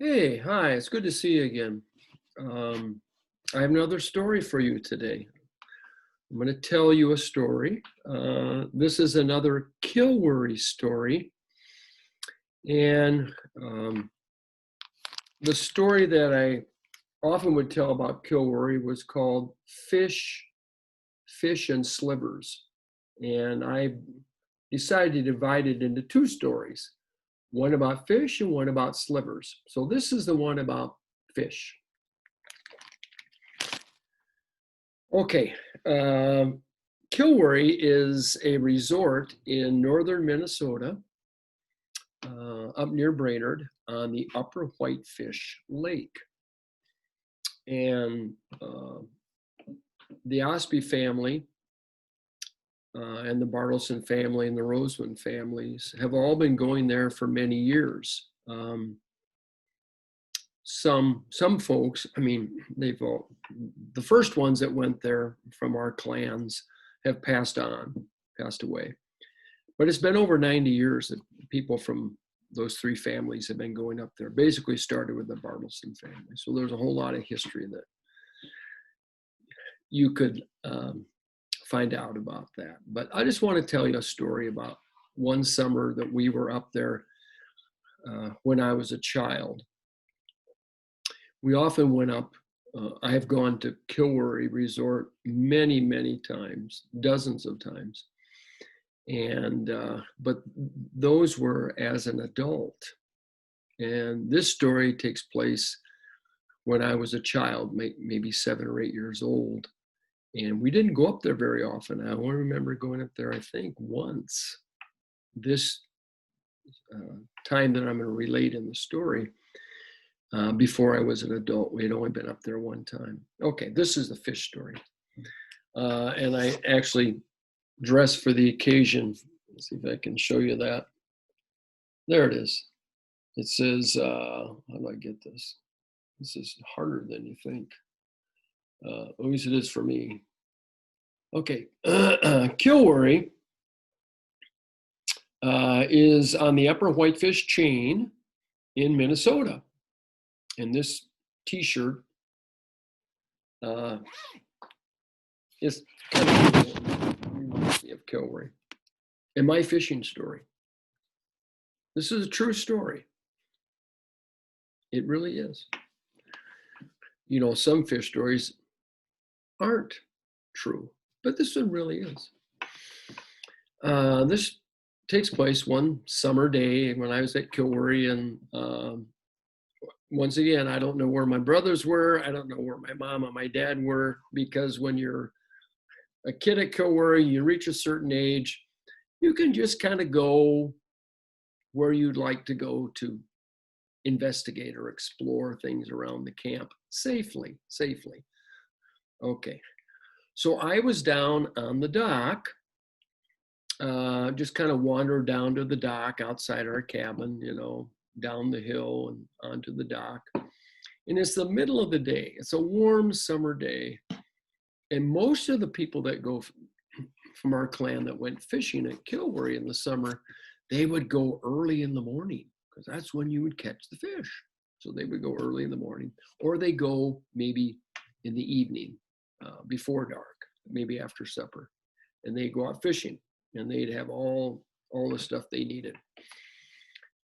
Hey, hi, it's good to see you again. I have another story for you today. I'm going to tell you a story. This is another Kilworry story. And the story that I often would tell about Kilworry was called Fish and Slivers. And I decided to divide it into two stories, one about fish and one about slivers. So this is the one about fish. Okay, Kilworry is a resort in northern Minnesota, up near Brainerd on the Upper Whitefish Lake. And the Osby family and the Bartleson family and the Roseman families have all been going there for many years. Some folks, I mean, the first ones that went there from our clans have passed away. But it's been over 90 years that people from those three families have been going up there. Basically started with the Bartleson family. So there's a whole lot of history that you could find out about that. But I just want to tell you a story about one summer that we were up there when I was a child. We often went up. I have gone to Kilworry Resort many, many times, dozens of times. And but those were as an adult. And this story takes place when I was a child, maybe 7 or 8 years old. And we didn't go up there very often. I only remember going up there, I think, once. This time that I'm going to relate in the story, before I was an adult. We had only been up there one time. Okay, this is the fish story. And I actually dressed for the occasion. Let's see if I can show you that. There it is. It says, how do I get this? This is harder than you think. At least it is for me. Okay, Kilworry is on the Upper Whitefish chain in Minnesota. And this T-shirt is kind of reminds me of Kilworry and my fishing story. This is a true story. It really is. You know, some fish stories aren't true, but this one really is. This takes place one summer day when I was at Kilworry, and once again, I don't know where my brothers were. I don't know where my mom and my dad were, because when you're a kid at Kilworry, you reach a certain age, you can just kind of go where you'd like to go to investigate or explore things around the camp safely. Okay, so I was down on the dock, just kind of wandered down to the dock outside our cabin, you know, down the hill and onto the dock. And it's the middle of the day. It's a warm summer day. And most of the people that go from our clan that went fishing at Kilworry in the summer, they would go early in the morning, because that's when you would catch the fish. So they would go early in the morning, or they go maybe in the evening, before dark, maybe after supper, and they go out fishing, and they'd have all the stuff they needed: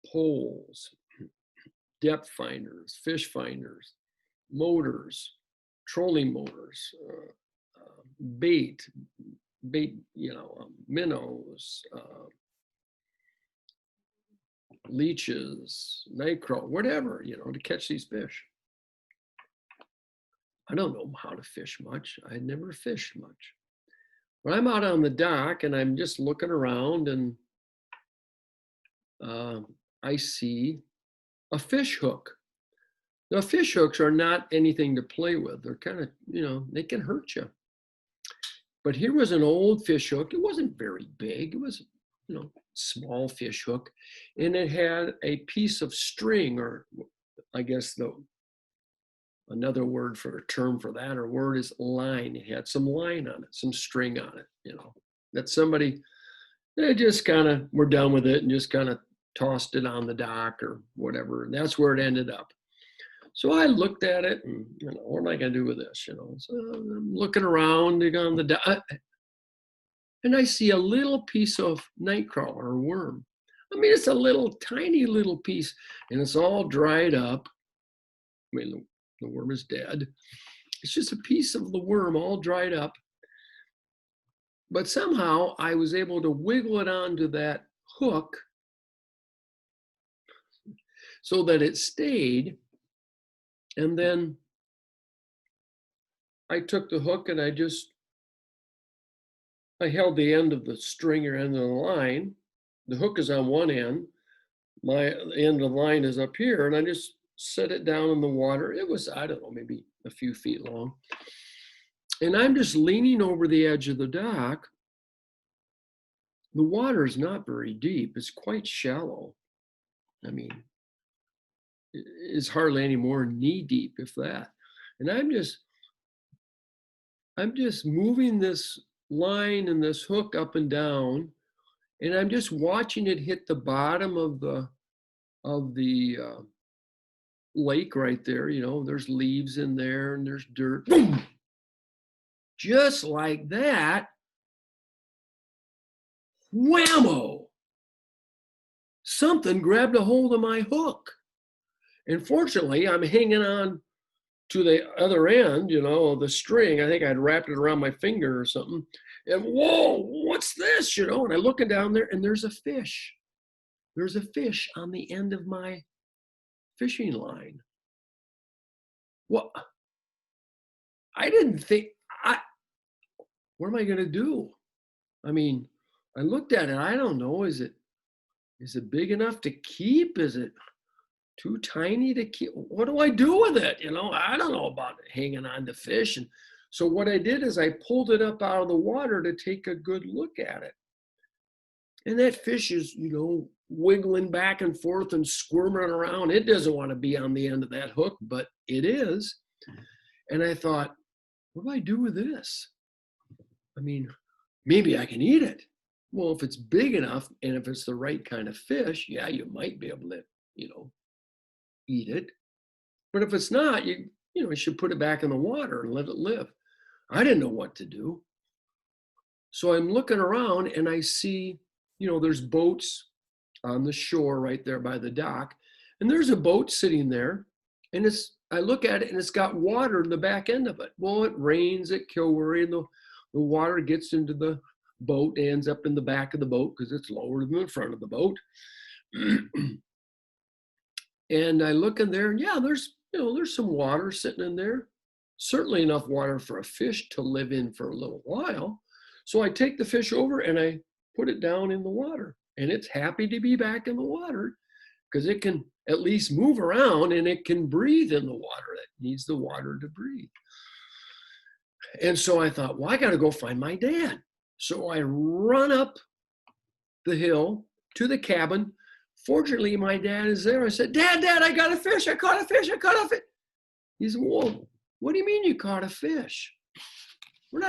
poles, depth finders, fish finders, motors, trolling motors, bait, you know, minnows, leeches, nitro, whatever, you know, to catch these fish. I don't know how to fish much. I had never fished much. But I'm out on the dock and I'm just looking around, and I see a fish hook. Now, fish hooks are not anything to play with. They're kind of, you know, they can hurt you. But here was an old fish hook. It wasn't very big. It was, you know, small fish hook. And it had a piece of string, or I guess another word for a term for that, or word is line. It had some line on it, some string on it, you know, that somebody, they just kind of were done with it and just kind of tossed it on the dock or whatever. And that's where it ended up. So I looked at it and, what am I going to do with this? So I'm looking around on the dock, and I see a little piece of nightcrawler or worm. I mean, it's a little tiny little piece, and it's all dried up. I mean, the worm is dead. It's just a piece of the worm all dried up. But somehow I was able to wiggle it onto that hook so that it stayed. And then I took the hook and I held the end of the string or end of the line. The hook is on one end. My end of the line is up here, and I just set it down in the water. It was, I don't know, maybe a few feet long. And I'm just leaning over the edge of the dock. The water is not very deep. It's quite shallow. I mean, it's hardly any more knee deep, if that. And I'm just moving this line and this hook up and down, and I'm just watching it hit the bottom of the lake right there. There's leaves in there and there's dirt. Boom! Just like that. Whammo! Something grabbed a hold of my hook. And fortunately, I'm hanging on to the other end, of the string. I think I'd wrapped it around my finger or something. And whoa, what's this? And I'm looking down there, and there's a fish. There's a fish on the end of my fishing line. What? I didn't think, what am I going to do? I mean, I looked at it. I don't know. Is it big enough to keep? Is it too tiny to keep? What do I do with it? I don't know about hanging on to fish. And so what I did is I pulled it up out of the water to take a good look at it. And that fish is, wiggling back and forth and squirming around. It doesn't want to be on the end of that hook, but it is. And I thought, what do I do with this? I mean, maybe I can eat it. Well, if it's big enough and if it's the right kind of fish, yeah, you might be able to, eat it. But if it's not, you should put it back in the water and let it live. I didn't know what to do. So I'm looking around and I see, there's boats on the shore right there by the dock. And there's a boat sitting there. And I look at it and it's got water in the back end of it. Well, it rains at Kilworry and the water gets into the boat, ends up in the back of the boat because it's lower than the front of the boat. And I look in there and yeah, there's some water sitting in there. Certainly enough water for a fish to live in for a little while. So I take the fish over and I put it down in the water, and it's happy to be back in the water because it can at least move around and it can breathe in the water. It needs the water to breathe. And so I thought, well, I got to go find my dad. So I run up the hill to the cabin. Fortunately, my dad is there. I said, Dad, I got a fish. I caught a fish. He said, whoa, what do you mean you caught a fish? You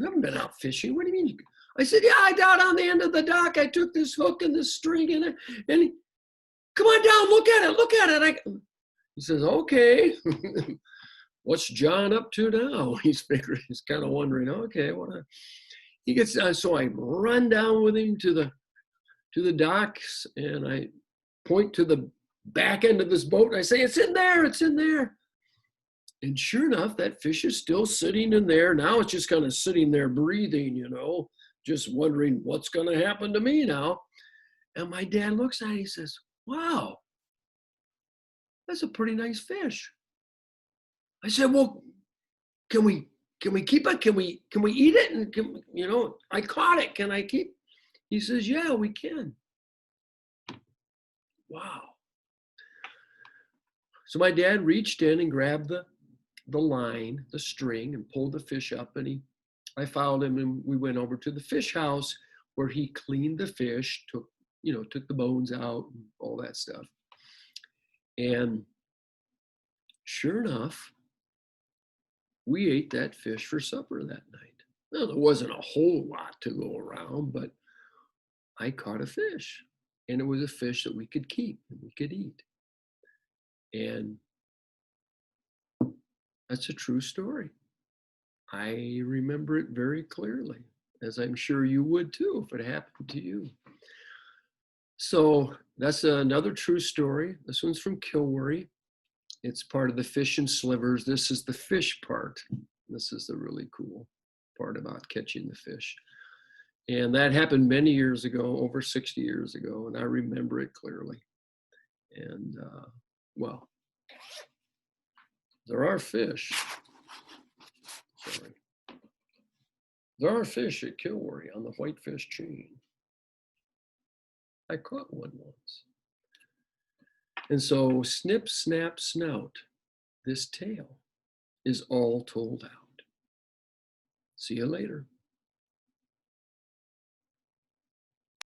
haven't been out fishing. What do you mean? I said, yeah, I down on the end of the dock. I took this hook and this string in it. And he, come on down, look at it. He says, okay. What's John up to now? He's kind of wondering, okay, he gets, so I run down with him to the docks and I point to the back end of this boat and I say, it's in there. And sure enough, that fish is still sitting in there. Now it's just kind of sitting there breathing, just wondering what's going to happen to me now. And my dad looks at it, he says, wow, that's a pretty nice fish. I said, well, can we keep it? Can we eat it? And I caught it. Can I keep? He says, yeah, we can. Wow. So my dad reached in and grabbed the line, the string, and pulled the fish up, and I followed him and we went over to the fish house where he cleaned the fish, took the bones out and all that stuff. And sure enough, we ate that fish for supper that night. Now, there wasn't a whole lot to go around, but I caught a fish. and it was a fish that we could keep and we could eat. And that's a true story. I remember it very clearly, as I'm sure you would too if it happened to you. So that's another true story. This one's from KILWORRY. It's part of the fish and slivers. This is the fish part. This is the really cool part about catching the fish. And that happened many years ago, over 60 years ago, and I remember it clearly. And well, there are fish. Sorry. There are fish at KILWORRY on the whitefish chain. I caught one once. And so snip, snap, snout, this tale is all told out. See you later.